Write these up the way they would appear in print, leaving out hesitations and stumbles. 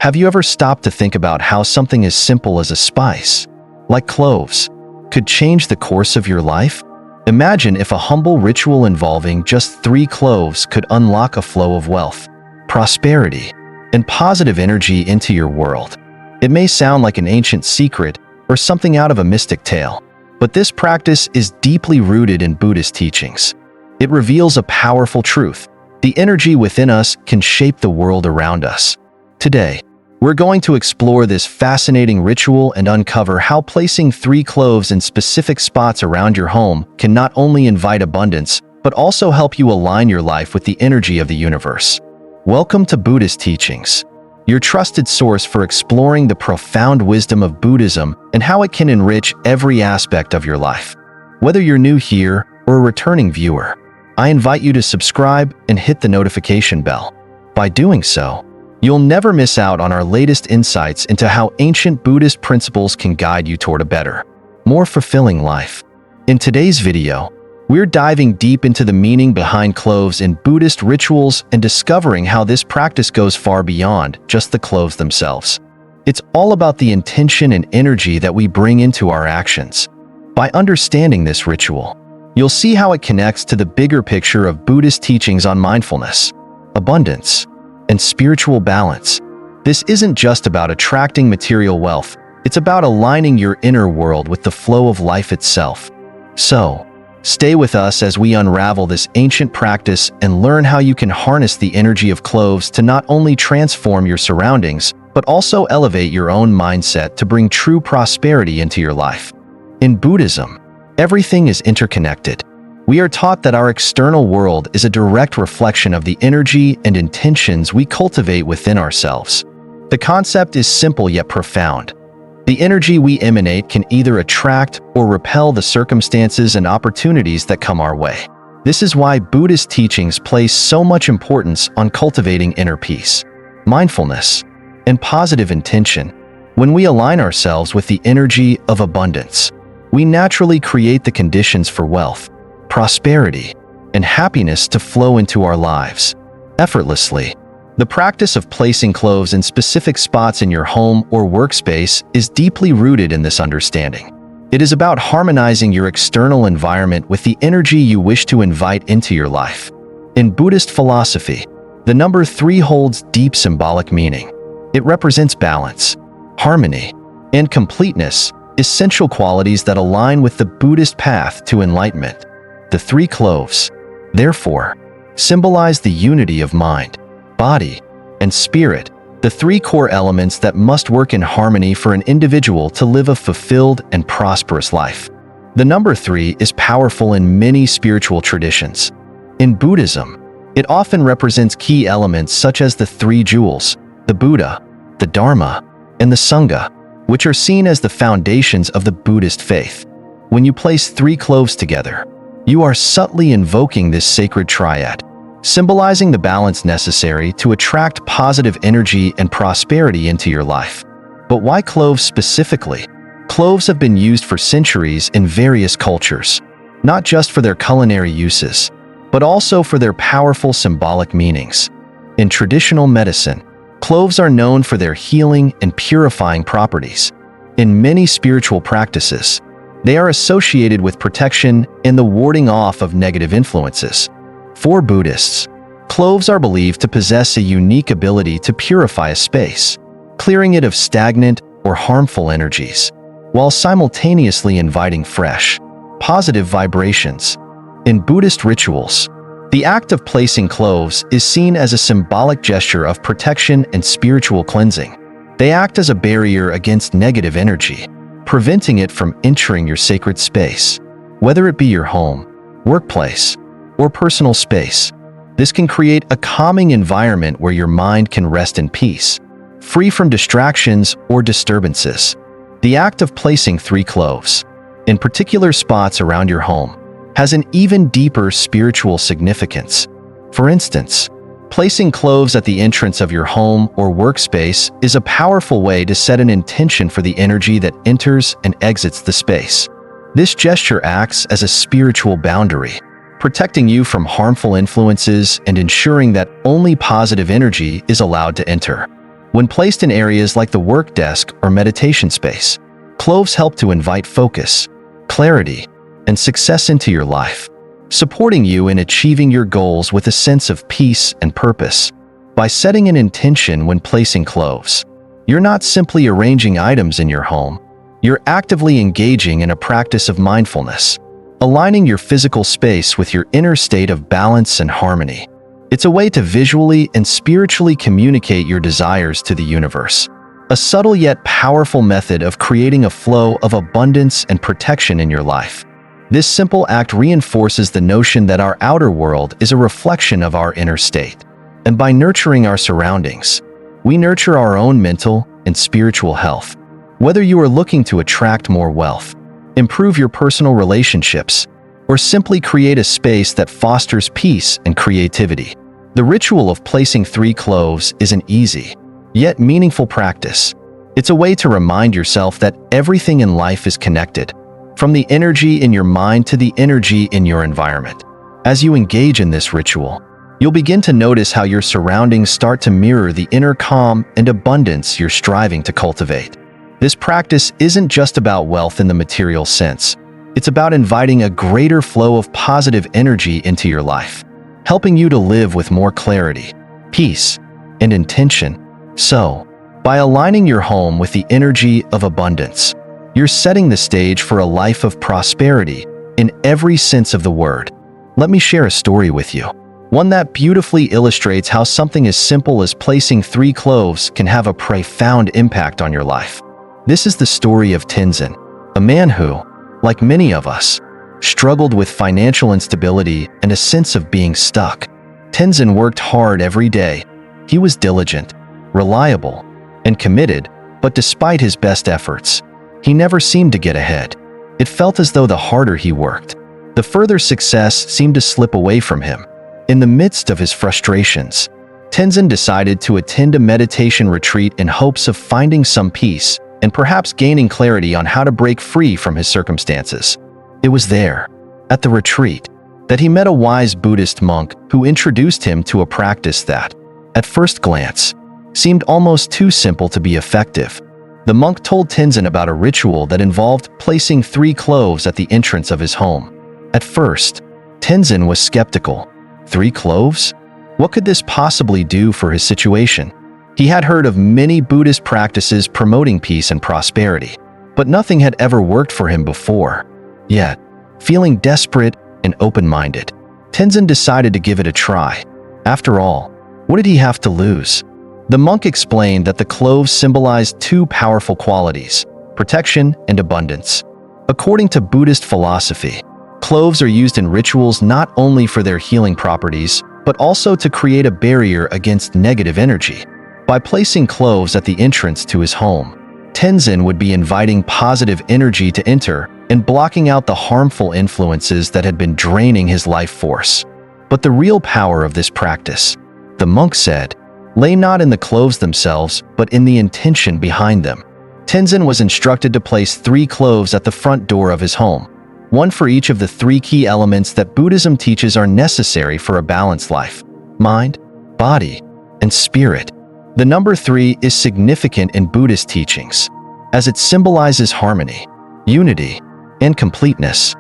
Have you ever stopped to think about how something as simple as a spice, like cloves, could change the course of your life? Imagine if a humble ritual involving just 3 cloves could unlock a flow of wealth, prosperity, and positive energy into your world. It may sound like an ancient secret or something out of a mystic tale, but this practice is deeply rooted in Buddhist teachings. It reveals a powerful truth: the energy within us can shape the world around us. Today, we're going to explore this fascinating ritual and uncover how placing 3 cloves in specific spots around your home can not only invite abundance, but also help you align your life with the energy of the universe. Welcome to Buddhist Teachings, your trusted source for exploring the profound wisdom of Buddhism and how it can enrich every aspect of your life. Whether you're new here or a returning viewer, I invite you to subscribe and hit the notification bell. By doing so, you'll never miss out on our latest insights into how ancient Buddhist principles can guide you toward a better, more fulfilling life. In today's video, we're diving deep into the meaning behind cloves in Buddhist rituals and discovering how this practice goes far beyond just the cloves themselves. It's all about the intention and energy that we bring into our actions. By understanding this ritual, you'll see how it connects to the bigger picture of Buddhist teachings on mindfulness, abundance, and spiritual balance. This isn't just about attracting material wealth, it's about aligning your inner world with the flow of life itself. So, stay with us as we unravel this ancient practice and learn how you can harness the energy of cloves to not only transform your surroundings, but also elevate your own mindset to bring true prosperity into your life. In Buddhism, everything is interconnected. We are taught that our external world is a direct reflection of the energy and intentions we cultivate within ourselves. The concept is simple yet profound. The energy we emanate can either attract or repel the circumstances and opportunities that come our way. This is why Buddhist teachings place so much importance on cultivating inner peace, mindfulness, and positive intention. When we align ourselves with the energy of abundance, we naturally create the conditions for wealth, prosperity, and happiness to flow into our lives effortlessly. The practice of placing cloves in specific spots in your home or workspace is deeply rooted in this understanding. It is about harmonizing your external environment with the energy you wish to invite into your life. In Buddhist philosophy, the number 3 holds deep symbolic meaning. It represents balance, harmony, and completeness, essential qualities that align with the Buddhist path to enlightenment. The 3 cloves, therefore, symbolize the unity of mind, body, and spirit, the 3 core elements that must work in harmony for an individual to live a fulfilled and prosperous life. The number 3 is powerful in many spiritual traditions. In Buddhism, it often represents key elements such as the 3 jewels, the Buddha, the Dharma, and the Sangha, which are seen as the foundations of the Buddhist faith. When you place 3 cloves together, you are subtly invoking this sacred triad, symbolizing the balance necessary to attract positive energy and prosperity into your life. But why cloves specifically? Cloves have been used for centuries in various cultures, not just for their culinary uses, but also for their powerful symbolic meanings. In traditional medicine, cloves are known for their healing and purifying properties. In many spiritual practices, they are associated with protection and the warding off of negative influences. For Buddhists, cloves are believed to possess a unique ability to purify a space, clearing it of stagnant or harmful energies, while simultaneously inviting fresh, positive vibrations. In Buddhist rituals, the act of placing cloves is seen as a symbolic gesture of protection and spiritual cleansing. They act as a barrier against negative energy, preventing it from entering your sacred space. Whether it be your home, workplace, or personal space, this can create a calming environment where your mind can rest in peace, free from distractions or disturbances. The act of placing 3 cloves in particular spots around your home has an even deeper spiritual significance. For instance, placing cloves at the entrance of your home or workspace is a powerful way to set an intention for the energy that enters and exits the space. This gesture acts as a spiritual boundary, protecting you from harmful influences and ensuring that only positive energy is allowed to enter. When placed in areas like the work desk or meditation space, cloves help to invite focus, clarity, and success into your life, supporting you in achieving your goals with a sense of peace and purpose. By setting an intention when placing cloves, you're not simply arranging items in your home, you're actively engaging in a practice of mindfulness, aligning your physical space with your inner state of balance and harmony. It's a way to visually and spiritually communicate your desires to the universe, a subtle yet powerful method of creating a flow of abundance and protection in your life. This simple act reinforces the notion that our outer world is a reflection of our inner state, and by nurturing our surroundings, we nurture our own mental and spiritual health. Whether you are looking to attract more wealth, improve your personal relationships, or simply create a space that fosters peace and creativity, the ritual of placing 3 cloves is an easy, yet meaningful practice. It's a way to remind yourself that everything in life is connected, from the energy in your mind to the energy in your environment. As you engage in this ritual, you'll begin to notice how your surroundings start to mirror the inner calm and abundance you're striving to cultivate. This practice isn't just about wealth in the material sense. It's about inviting a greater flow of positive energy into your life, helping you to live with more clarity, peace, and intention. So, by aligning your home with the energy of abundance, you're setting the stage for a life of prosperity in every sense of the word. Let me share a story with you, one that beautifully illustrates how something as simple as placing 3 cloves can have a profound impact on your life. This is the story of Tenzin, a man who, like many of us, struggled with financial instability and a sense of being stuck. Tenzin worked hard every day. He was diligent, reliable, and committed, but despite his best efforts, he never seemed to get ahead. It felt as though the harder he worked, the further success seemed to slip away from him. In the midst of his frustrations, Tenzin decided to attend a meditation retreat in hopes of finding some peace and perhaps gaining clarity on how to break free from his circumstances. It was there, at the retreat, that he met a wise Buddhist monk who introduced him to a practice that, at first glance, seemed almost too simple to be effective. The monk told Tenzin about a ritual that involved placing 3 cloves at the entrance of his home. At first, Tenzin was skeptical. 3 cloves? What could this possibly do for his situation? He had heard of many Buddhist practices promoting peace and prosperity, but nothing had ever worked for him before. Yet, feeling desperate and open-minded, Tenzin decided to give it a try. After all, what did he have to lose? The monk explained that the cloves symbolized 2 powerful qualities, protection and abundance. According to Buddhist philosophy, cloves are used in rituals not only for their healing properties, but also to create a barrier against negative energy. By placing cloves at the entrance to his home, Tenzin would be inviting positive energy to enter and blocking out the harmful influences that had been draining his life force. But the real power of this practice, the monk said, lay not in the cloves themselves, but in the intention behind them. Tenzin was instructed to place 3 cloves at the front door of his home, one for each of the 3 key elements that Buddhism teaches are necessary for a balanced life: mind, body, and spirit. The number 3 is significant in Buddhist teachings, as it symbolizes harmony, unity, and completeness.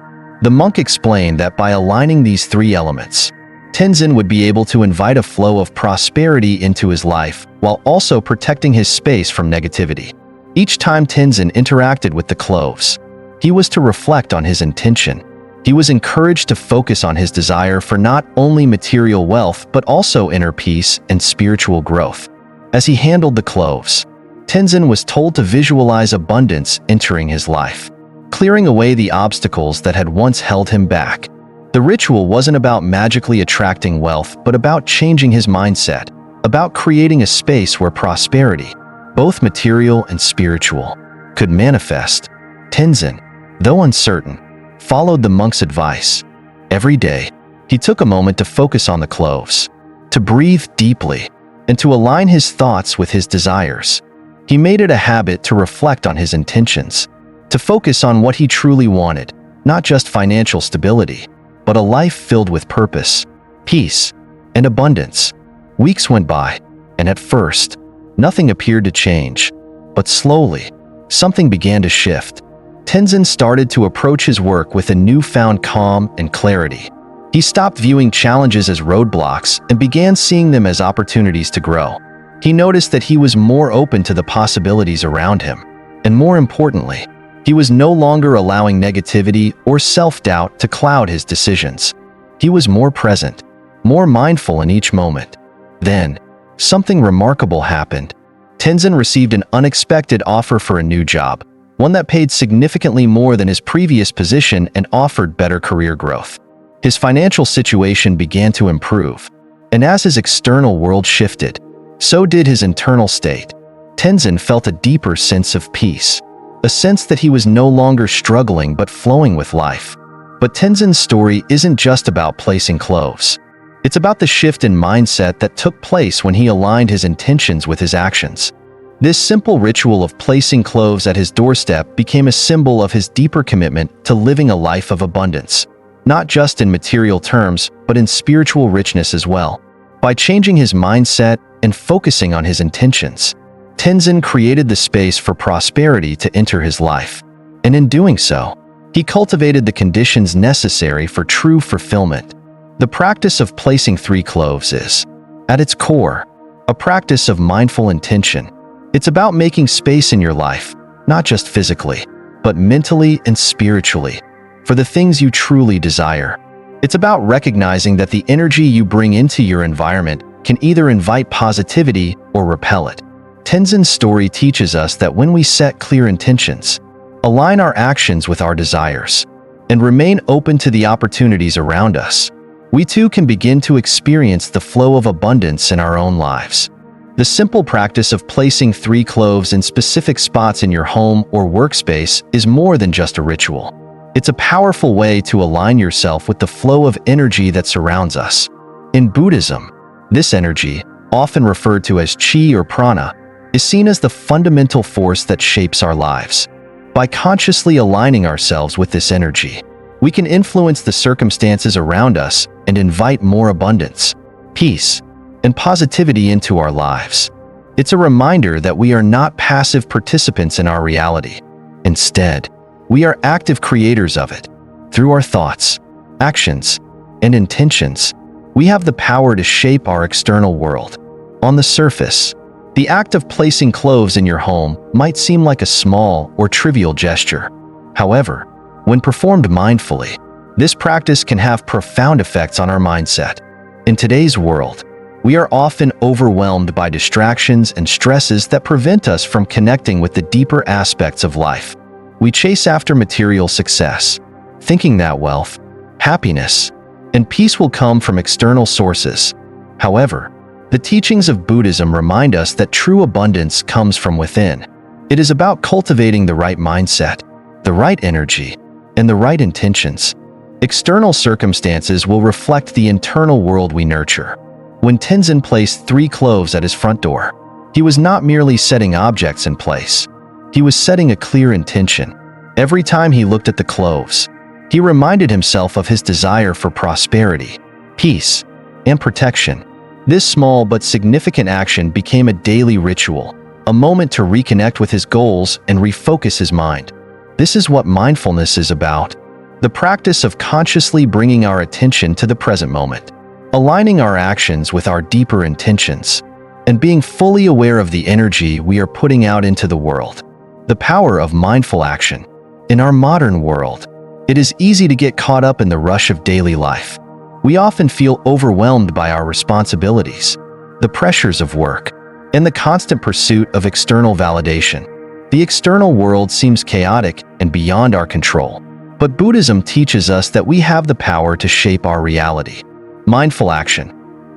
The monk explained that by aligning these 3 elements, Tenzin would be able to invite a flow of prosperity into his life while also protecting his space from negativity. Each time Tenzin interacted with the cloves, he was to reflect on his intention. He was encouraged to focus on his desire for not only material wealth but also inner peace and spiritual growth. As he handled the cloves, Tenzin was told to visualize abundance entering his life, clearing away the obstacles that had once held him back. The ritual wasn't about magically attracting wealth, but about changing his mindset, about creating a space where prosperity, both material and spiritual, could manifest. Tenzin, though uncertain, followed the monk's advice. Every day, he took a moment to focus on the cloves, to breathe deeply, and to align his thoughts with his desires. He made it a habit to reflect on his intentions, to focus on what he truly wanted, not just financial stability, but a life filled with purpose, peace, and abundance. Weeks went by, and at first, Nothing appeared to change, but slowly, something began to shift. Tenzin started to approach his work with a newfound calm and clarity. He stopped viewing challenges as roadblocks and began seeing them as opportunities to grow. He noticed that he was more open to the possibilities around him, and more importantly, he was no longer allowing negativity or self-doubt to cloud his decisions. He was more present, more mindful in each moment. Then, something remarkable happened. Tenzin received an unexpected offer for a new job, one that paid significantly more than his previous position and offered better career growth. His financial situation began to improve, and as his external world shifted, so did his internal state. Tenzin felt a deeper sense of peace, a sense that he was no longer struggling but flowing with life. But Tenzin's story isn't just about placing cloves. It's about the shift in mindset that took place when he aligned his intentions with his actions. This simple ritual of placing cloves at his doorstep became a symbol of his deeper commitment to living a life of abundance, not just in material terms, but in spiritual richness as well. By changing his mindset and focusing on his intentions, Tenzin created the space for prosperity to enter his life. And in doing so, he cultivated the conditions necessary for true fulfillment. The practice of placing 3 cloves is, at its core, a practice of mindful intention. It's about making space in your life, not just physically, but mentally and spiritually, for the things you truly desire. It's about recognizing that the energy you bring into your environment can either invite positivity or repel it. Tenzin's story teaches us that when we set clear intentions, align our actions with our desires, and remain open to the opportunities around us, we too can begin to experience the flow of abundance in our own lives. The simple practice of placing 3 cloves in specific spots in your home or workspace is more than just a ritual. It's a powerful way to align yourself with the flow of energy that surrounds us. In Buddhism, this energy, often referred to as qi or prana, is seen as the fundamental force that shapes our lives. By consciously aligning ourselves with this energy, we can influence the circumstances around us and invite more abundance, peace, and positivity into our lives. It's a reminder that we are not passive participants in our reality. Instead, we are active creators of it. Through our thoughts, actions, and intentions, we have the power to shape our external world. On the surface, the act of placing cloves in your home might seem like a small or trivial gesture. However, when performed mindfully, this practice can have profound effects on our mindset. In today's world, we are often overwhelmed by distractions and stresses that prevent us from connecting with the deeper aspects of life. We chase after material success, thinking that wealth, happiness, and peace will come from external sources. However, the teachings of Buddhism remind us that true abundance comes from within. It is about cultivating the right mindset, the right energy, and the right intentions. External circumstances will reflect the internal world we nurture. When Tenzin placed 3 cloves at his front door, he was not merely setting objects in place. He was setting a clear intention. Every time he looked at the cloves, he reminded himself of his desire for prosperity, peace, and protection. This small but significant action became a daily ritual, a moment to reconnect with his goals and refocus his mind. This is what mindfulness is about, the practice of consciously bringing our attention to the present moment, aligning our actions with our deeper intentions, and being fully aware of the energy we are putting out into the world. The power of mindful action. In our modern world, it is easy to get caught up in the rush of daily life. We often feel overwhelmed by our responsibilities, the pressures of work, and the constant pursuit of external validation. The external world seems chaotic and beyond our control, but Buddhism teaches us that we have the power to shape our reality. Mindful action,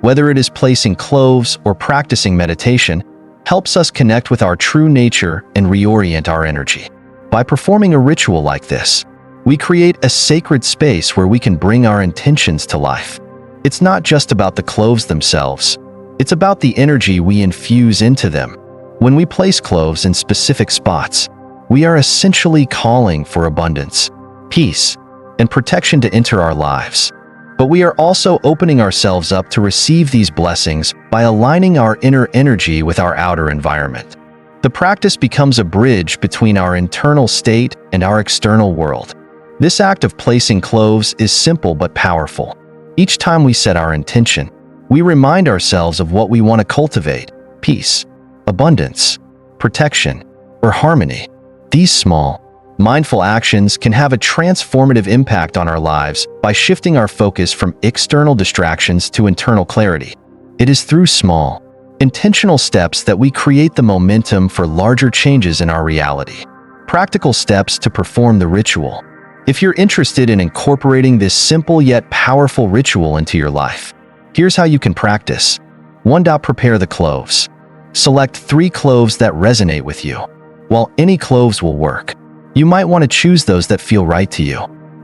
whether it is placing cloves or practicing meditation, helps us connect with our true nature and reorient our energy. By performing a ritual like this, we create a sacred space where we can bring our intentions to life. It's not just about the cloves themselves, it's about the energy we infuse into them. When we place cloves in specific spots, we are essentially calling for abundance, peace, and protection to enter our lives. but we are also opening ourselves up to receive these blessings by aligning our inner energy with our outer environment. The practice becomes a bridge between our internal state and our external world. This act of placing cloves is simple but powerful. Each time we set our intention, we remind ourselves of what we want to cultivate: peace, abundance, protection, or harmony. These small, mindful actions can have a transformative impact on our lives by shifting our focus from external distractions to internal clarity. It is through small, intentional steps that we create the momentum for larger changes in our reality. Practical steps to perform the ritual. If you're interested in incorporating this simple yet powerful ritual into your life, here's how you can practice. 1. Prepare the cloves. Select 3 cloves that resonate with you. While any cloves will work, you might want to choose those that feel right to you.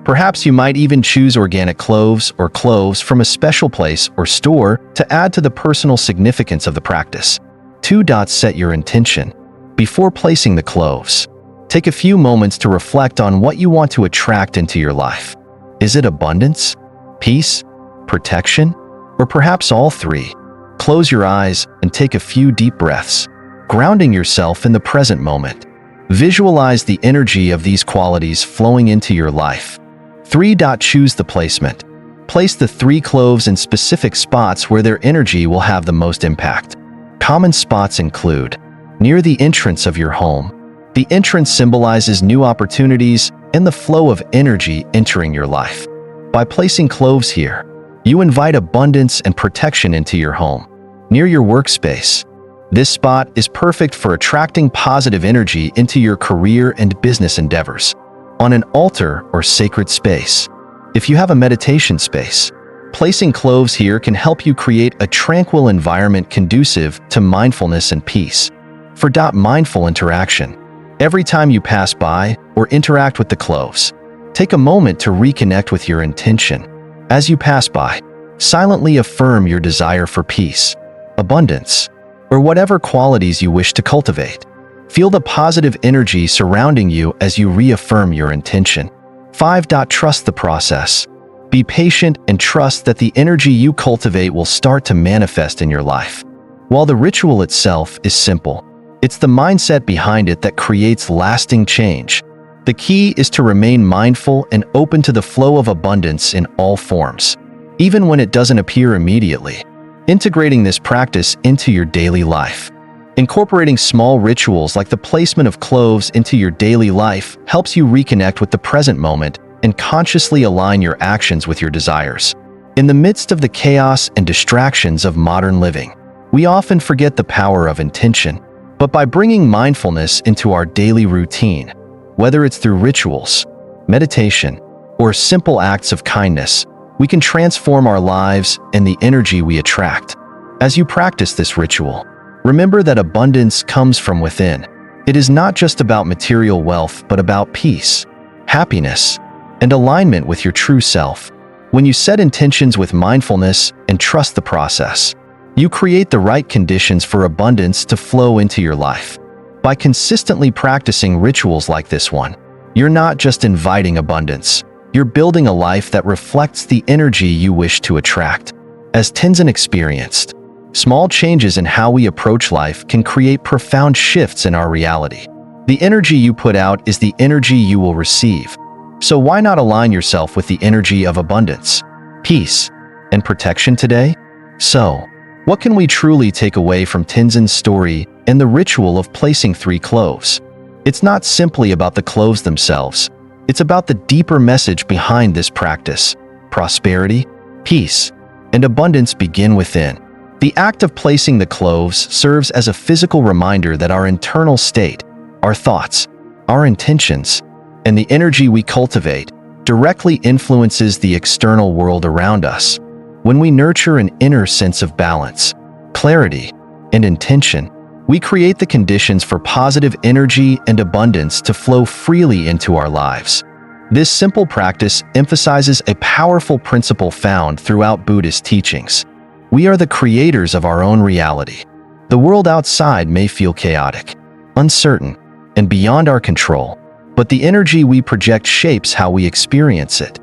Perhaps you might even choose organic cloves or cloves from a special place or store to add to the personal significance of the practice. 2. Set your intention. Before placing the cloves, take a few moments to reflect on what you want to attract into your life. Is it abundance, peace, protection, or perhaps all 3? Close your eyes and take a few deep breaths, grounding yourself in the present moment. Visualize the energy of these qualities flowing into your life. 3. Choose the placement. Place the 3 cloves in specific spots where their energy will have the most impact. Common spots include near the entrance of your home. The entrance symbolizes new opportunities and the flow of energy entering your life. By placing cloves here, you invite abundance and protection into your home. Near your workspace, this spot is perfect for attracting positive energy into your career and business endeavors. On an altar or sacred space, if you have a meditation space, placing cloves here can help you create a tranquil environment conducive to mindfulness and peace. For mindful interaction, every time you pass by or interact with the cloves, take a moment to reconnect with your intention. As you pass by, silently affirm your desire for peace, abundance, or whatever qualities you wish to cultivate. Feel the positive energy surrounding you as you reaffirm your intention. 5. Trust the process. Be patient and trust that the energy you cultivate will start to manifest in your life. While the ritual itself is simple, it's the mindset behind it that creates lasting change. The key is to remain mindful and open to the flow of abundance in all forms, even when it doesn't appear immediately. Integrating this practice into your daily life. Incorporating small rituals like the placement of cloves into your daily life helps you reconnect with the present moment and consciously align your actions with your desires. In the midst of the chaos and distractions of modern living, we often forget the power of intention. But by bringing mindfulness into our daily routine, whether it's through rituals, meditation, or simple acts of kindness, we can transform our lives and the energy we attract. As you practice this ritual, remember that abundance comes from within. It is not just about material wealth, but about peace, happiness, and alignment with your true self. When you set intentions with mindfulness and trust the process, you create the right conditions for abundance to flow into your life. By consistently practicing rituals like this one, you're not just inviting abundance, you're building a life that reflects the energy you wish to attract. As Tenzin experienced, small changes in how we approach life can create profound shifts in our reality. The energy you put out is the energy you will receive. So why not align yourself with the energy of abundance, peace, and protection today? So, what can we truly take away from Tenzin's story and the ritual of placing 3 cloves? It's not simply about the cloves themselves. It's about the deeper message behind this practice. Prosperity, peace, and abundance begin within. The act of placing the cloves serves as a physical reminder that our internal state, our thoughts, our intentions, and the energy we cultivate directly influences the external world around us. When we nurture an inner sense of balance, clarity, and intention, we create the conditions for positive energy and abundance to flow freely into our lives. This simple practice emphasizes a powerful principle found throughout Buddhist teachings. We are the creators of our own reality. The world outside may feel chaotic, uncertain, and beyond our control, but the energy we project shapes how we experience it.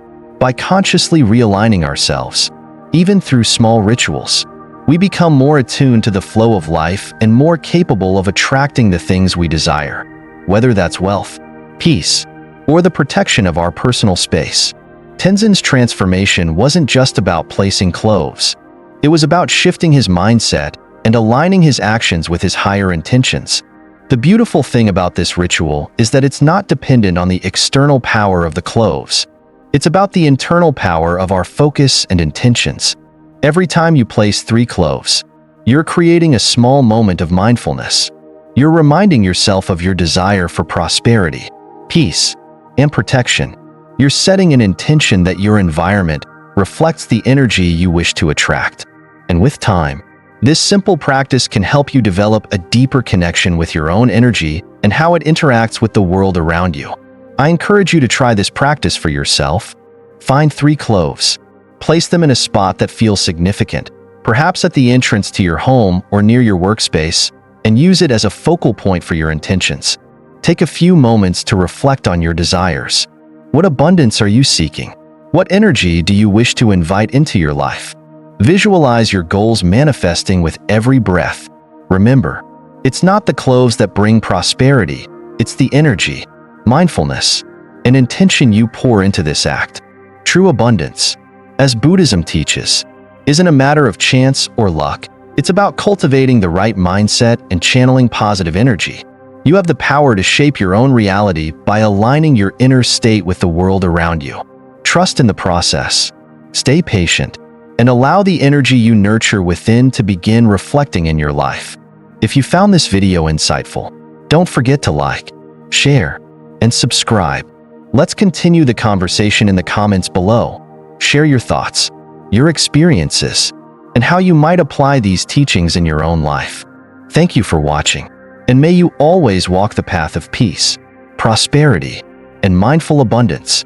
By consciously realigning ourselves, even through small rituals, we become more attuned to the flow of life and more capable of attracting the things we desire, whether that's wealth, peace, or the protection of our personal space. Tenzin's transformation wasn't just about placing cloves. It was about shifting his mindset and aligning his actions with his higher intentions. The beautiful thing about this ritual is that it's not dependent on the external power of the cloves. It's about the internal power of our focus and intentions. Every time you place 3 cloves, you're creating a small moment of mindfulness. You're reminding yourself of your desire for prosperity, peace, and protection. You're setting an intention that your environment reflects the energy you wish to attract. And with time, this simple practice can help you develop a deeper connection with your own energy and how it interacts with the world around you. I encourage you to try this practice for yourself. Find 3 cloves. Place them in a spot that feels significant, perhaps at the entrance to your home or near your workspace, and use it as a focal point for your intentions. Take a few moments to reflect on your desires. What abundance are you seeking? What energy do you wish to invite into your life? Visualize your goals manifesting with every breath. Remember, it's not the cloves that bring prosperity, it's the energy, mindfulness, and intention you pour into this act. True abundance, as Buddhism teaches, isn't a matter of chance or luck. It's about cultivating the right mindset and channeling positive energy. You have the power to shape your own reality by aligning your inner state with the world around you. Trust in the process. Stay patient, and allow the energy you nurture within to begin reflecting in your life. If you found this video insightful, don't forget to like, share, and subscribe. Let's continue the conversation in the comments below. Share your thoughts, your experiences, and how you might apply these teachings in your own life. Thank you for watching, and may you always walk the path of peace, prosperity, and mindful abundance.